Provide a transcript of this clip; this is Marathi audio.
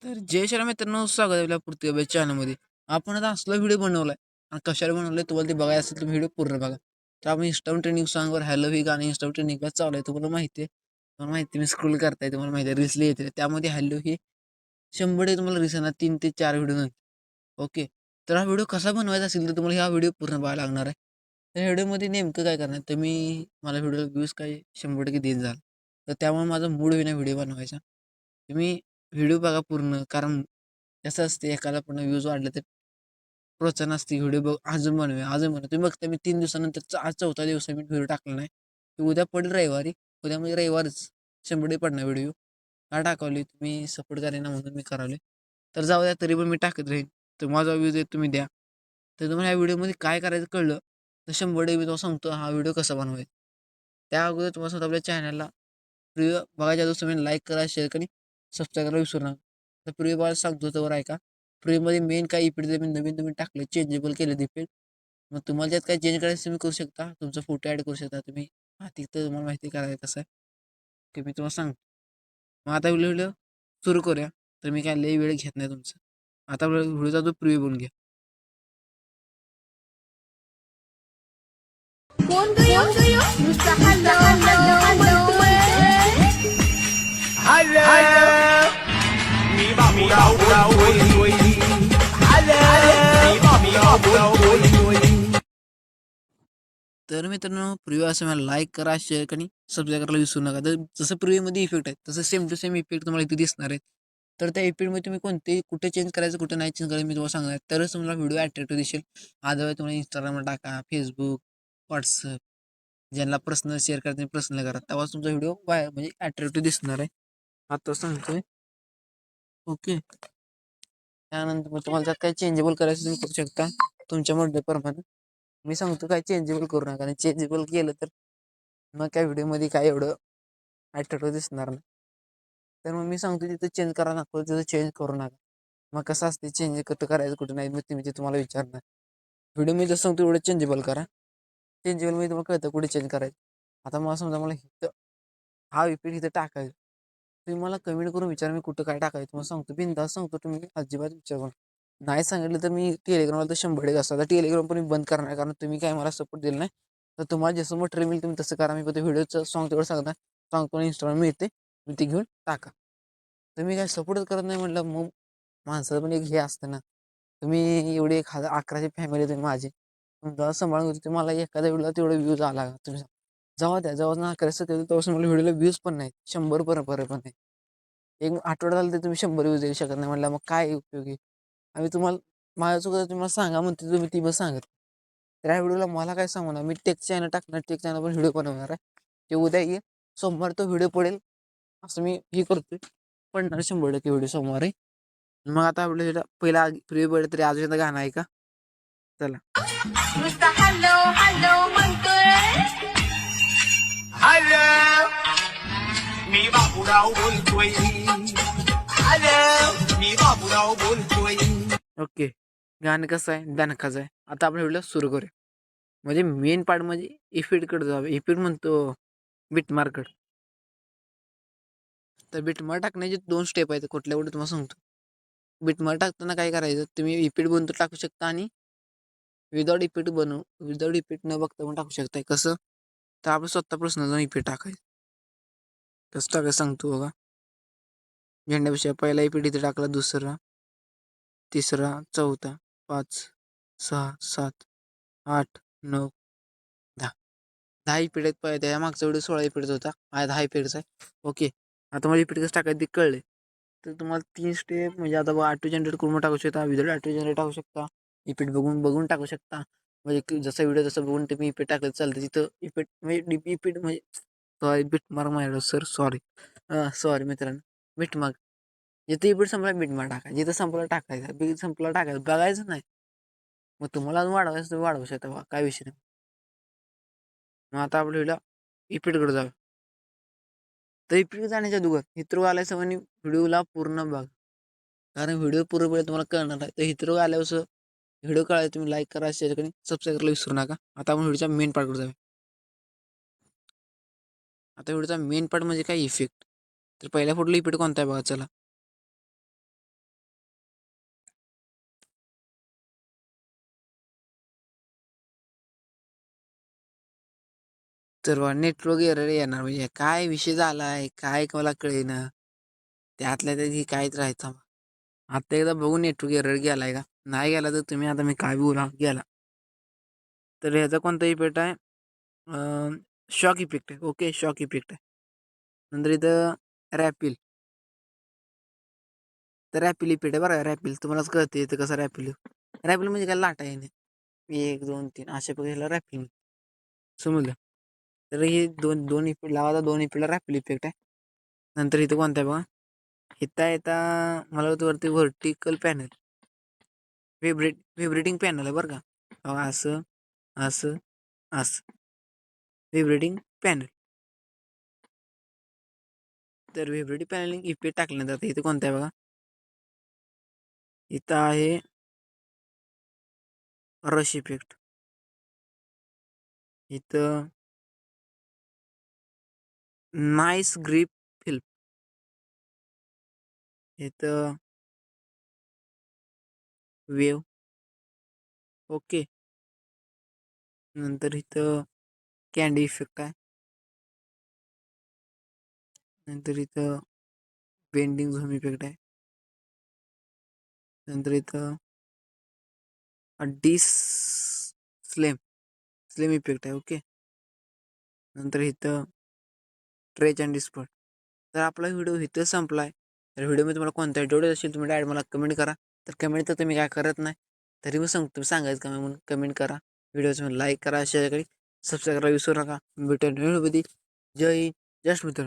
तर जय श्रीराम मित्रांनो, स्वागत आहे आपल्या पृथ्वी अभ्यास चॅनलमध्ये. आपण आता असला व्हिडिओ बनवलाय आणि कशाला बनवलाय तुम्हाला ते बघायचं असेल तर व्हिडिओ पूर्ण बघा. तर आपण इंस्टाग्राम ट्रेंडिंग सॉंगवर हॅलो ही गाणी इंस्टाग्राम ट्रेंडिंगला चालू आहे. तुम्हाला माहिती आहे, तुम्हाला माहिती मी स्क्रोल करताय, तुम्हाला माहिती आहे रील्स येते त्यामध्ये हॅलो ही 100 तुम्हाला रील्स येणार 3 ते 4 व्हिडिओ नंतर. ओके. तर हा व्हिडिओ कसा बनवायचा असेल तर तुम्हाला हा व्हिडिओ पूर्ण बघायला लागणार आहे. त्या व्हिडिओमध्ये नेमकं काय करणार तुम्ही मला व्हिडिओ व्ह्यूज काही 100% देत जाल. तर त्यामुळे माझा मूड होईना व्हिडिओ बनवायचा. तुम्ही व्हिडिओ बघा पूर्ण, कारण कसं असते एखादा पण व्ह्यूज वाढले तर प्रोत्साहन असते व्हिडिओ बघ अजून बनवूया अजून बनवूया. तुम्ही बघता मी 3 दिवसानंतर आज 4था दिवस आहे मी व्हिडिओ टाकला नाही. की उद्या पडेल रविवारी, उद्या म्हणजे रविवारच 100 पडणार व्हिडिओ. का टाकावली तुम्ही सपोर्ट करेना म्हणून मी करावले. तर जाऊ द्या तरी पण मी टाकत राहीन. तर माझा व्ह्यूज आहे तुम्ही द्या. तर तुम्हाला या व्हिडिओमध्ये काय करायचं कळलं तर 100 मी तुम्हाला सांगतो हा व्हिडिओ कसा बनवायचा. त्या अगोदर तुम्हाला सांगतो आपल्या चॅनलला व्हिडिओ बघायच्या आधी तुम्ही लाईक करा, शेअर करा, सबस्क्राईब करायला विसरू नका. तर प्रिव्ह्यू बघायला सांगतो तर ऐका. प्रिव्ह्यूमध्ये मेन काही इफेक्ट मी नवीन नवीन टाकले, चेंजेबल केले इफेक्ट. मग तुम्हाला त्यात काय चेंज करायचं तुम्ही करू शकता. तुमचा फोटो ॲड करू शकता तुम्ही. हां, तिथं तुम्हाला माहिती करायचं कसं आहे, की मी तुम्हाला सांगतो. मग आता व्हिडिओ सुरू करूया. तर मी काय लई वेळ घेत नाही तुमचं. आता व्हिडिओचा जो प्रिव्ह्यू बघून घ्या. कोण गयो नुसता हॅलो हॅलो म्हणतोय. Hello, mi va pura oi. Hello, mi va pura oi. तर मित्रांनो प्रिव्ह्यू असं मला लाईक करा, शेअर आणि सबस्क्राईब करायला विसरू नका. तर जसं प्रिव्ह्यूमध्ये इफेक्ट आहे तसं सेम टू सेम इफेक्ट तुम्हाला इथे दिसणार आहेत. तर त्या इफेक्टमध्ये तुम्ही कोणते कुठे चेंज करायचं कुठे नाही चेंज करायचं मी तुम्हाला सांगणार आहे. तरच तुम्हाला व्हिडिओ अट्रॅक्टिव्ह दिसेल. अदरवाईज तुम्हाला इंस्टाग्रामला टाका, फेसबुक, व्हॉट्सअप ज्यांना पर्सनल शेअर करा तुम्ही पर्सनल करा. तेव्हाच तुमचा व्हिडिओ म्हणजे अट्रॅक्टिव्ह दिसणार आहे. आता सांगतोय. ओके. त्यानंतर मग तुम्हाला त्यात काही चेंजेबल करायचं तुम्ही करू शकता तुमच्या मर्जीप्रमाणे. मी सांगतो काय चेंजेबल करू नका आणि चेंजेबल केलं तर मग काय व्हिडिओमध्ये काय एवढं अट्रॅक्टिव्ह दिसणार नाही. तर मग मी सांगतो तिथं चेंज करा नको तिथं चेंज करू नका. मग कसं असते चेंज कुठं करायचं कुठं नाही मग तुम्ही ते तुम्हाला विचारणार. व्हिडिओ मी जसं सांगतो एवढं चेंजेबल करा. चेंजेबल मी तुम्हाला कळतं कुठे चेंज करायचं. आता मला समजा मला इथं हा इफेक्ट इथं टाकायचं. तुम्ही मला कमेंट करून विचारा मी कुठं काय टाकायचं तुम्हाला सांगतो. बिनधास्त सांगतो तुम्ही अजिबात विचारू नका. नाही सांगितलं तर मी टेलिग्रामला तर 100 असतात. तर टेलिग्राम पण मी बंद करणार आहे, कारण तुम्ही काय मला सपोर्ट दिला नाही. तर तुम्हाला जसं मोठं मिळेल तुम्ही तसं करा. मी फक्त व्हिडिओचं सॉन्ग तेवढं सांगणार सांगतो इंस्टाग्राम मिळते मी ते घेऊन टाका. तुम्ही काय सपोर्टच करत नाही म्हटलं मग माणसाचं पण एक हे असतं ना. तुम्ही एवढी 11ची फॅमिली तुम्ही माझी तुमचा सांभाळून होती तुम्हाला एखाद्या व्हिडिओला तेवढं व्ह्यूज आला का तुम्ही जेव्हा द्या जेव्हा ना करायचं तेव्हा मला व्हिडिओला व्ह्यूज पण नाही 100 बरं पण नाही. एक आठवडा झाला तर तुम्ही 100 व्ह्यूज देऊ शकत नाही म्हटलं मग काय उपयोगी. आम्ही तुम्हाला माझ्या चुका तुम्हाला सांगा म्हणते तुम्ही ती बस सांगत. तर या व्हिडिओला मला काय सांगू ना मी टेक चॅनल टाकणार टेक चॅनल पण व्हिडिओ बनवणार आहे. ते उद्या ये सोमवार तो व्हिडिओ पडेल असं मी हे करतोय. पडणार 100% व्हिडिओ सोमवारी. मग आता आपल्याला पहिला प्रिव्ह्यू पडलं तरी अजून एकदा गाणं आहे का चला. नुसता हॅलो हॅलो म्हणतोय. Hello, mi va pura oi. Hello, mi va pura oi. Okay. गाणं कसं आहे दणकाचं आहे. आता आपण व्हिडिओ सुरू करूया. म्हणजे मेन पार्ट म्हणजे इफेक्टकडे जाऊया. इफेक्ट म्हणतो बिटमार्ककडे. तर बिटमार्क टाकण्याचे 2 स्टेप आहेत. कुठल्या कुठे तुम्हाला सांगतो. बिटमार्क टाकताना काय करायचं तुम्ही इफेक्ट बनवून टाकू शकता आणि विदाऊट इफेक्ट न बघता पण टाकू शकताय. कसं तर आपण स्वतः प्रश्न जाऊन इफेक्ट टाकायचं. कसं टाकायचं सांगतो बघा. झेंड्यापेक्षा पहिला इफेक्ट इथे टाकला, दुसरा, तिसरा, चौथा, 5, 6, 7, 8, 9, 10. 10 इफेक्ट आहेत. पाहिजे त्या मागचा व्हिडिओ 16 इफेक्टचा होता. हा 10 इफेक्टचा आहे. ओके. आता मला इफेक्ट कसं टाकायचं ते कळले. तर तुम्हाला 3 स्टेप म्हणजे आता बघा ऑटो जनरेट करून टाकू शकता, विदाऊट ऑटो जनरेट टाकू शकता, इफेक्ट बघून बघून टाकू शकता. म्हणजे जसा व्हिडिओ तसं बघून तुम्ही इफेक्ट टाकलं चालतं. तिथं इफेक्ट म्हणजे इफेक्ट म्हणजे सॉरी बिटमार्क माझ्याकडं सर सॉरी. सॉरी मित्रांनो. बिटमार्क जिथे इफेक्ट संपला बिटमार्क टाकायचं. जिथं संपला टाकायचं. बिग संपला टाकायचं. बघायचं नाही. मग तुम्हाला अजून वाढवायचं तुम्ही वाढवू शकता बघा काय विषय नाही. मग आता आपल्या व्हिडिओ इफेक्टकडे जाऊ. तर इफेक्ट जाण्याच्या अगोदर हिथ्रो आल्या सगळ्यांनी व्हिडिओला पूर्ण बघा. कारण व्हिडिओ पूर्ण वेळ तुम्हाला कळणार आहे. तर हिथ्रो आल्यावर व्हिडिओ कळायला तुम्ही लाईक करा, शेअर करा, सबस्क्राईब करायला विसरू नका. आता आपण व्हिडिओच्या मेन पार्टकडे जाऊया. आता व्हिडिओचा मेन पार्ट म्हणजे काय इफेक्ट. तर पहिल्या फोटोला इफेक्ट कोणता आहे बघा चला. तर नेटवर्क एरर येणार म्हणजे काय विषय झाला आहे काय मला कळेना. त्यातल्या त्यात ही काहीच राहायचं. आता एकदा बघू नेटवर्क एरर गेलाय का नाही गेला तर तुम्ही आता मी काय बोला गेला. तर ह्याचा कोणता इफेक्ट आहे शॉक इफेक्ट आहे. ओके शॉक इफेक्ट आहे. नंतर इथं रॅपिल तर रॅपिल इफेक्ट आहे बरं रॅपिल तुम्हालाच कळते इथं कसं रॅपिल रॅपिल म्हणजे काय लाटा येणे 1 2 3 अशा प्रकारे रॅपिल समजलं. तर हे दोन इफेक्ट लावायचा 2 इफेक्टला रॅपिल इफेक्ट आहे. नंतर इथं कोणता आहे बघा इथं येता मला वाटतं वरती व्हर्टिकल पॅनल व्हिब्रेटिंग पॅनल आहे बरं का. बघा असं असं असं व्हिब्रेटिंग पॅनल. तर व्हिब्रेटिंग पॅनलिंग इफेक्ट टाकल्यानंतर इथं कोणता आहे बघा इथं आहे रश इफेक्ट. इथं नाईस ग्रिप फिल्म. इथं वेव. ओके. नंतर इथं कॅन्डी इफेक्ट आहे. नंतर इथं बेंडिंग झूम इफेक्ट आहे. नंतर इथं डिस स्लेम इफेक्ट आहे. ओके. नंतर इथं ट्रेच अँड डिस्पर्ट. तर आपला व्हिडिओ इथं संपला आहे. तर व्हिडिओमध्ये तुम्हाला कोणता डाऊट असेल तुम्ही डायरेक्ट मला कमेंट करा. तर कमेंट तर तुम्ही काय करत नाही तरी मी सांगतो तुम्ही सांगायचं का म्हणून कमेंट करा. व्हिडिओचं लाईक करा शेअर करा सबस्क्राईब करायला विसरू नका. भेटूया व्हिडिओमध्ये. जय हिंद जय मित्र.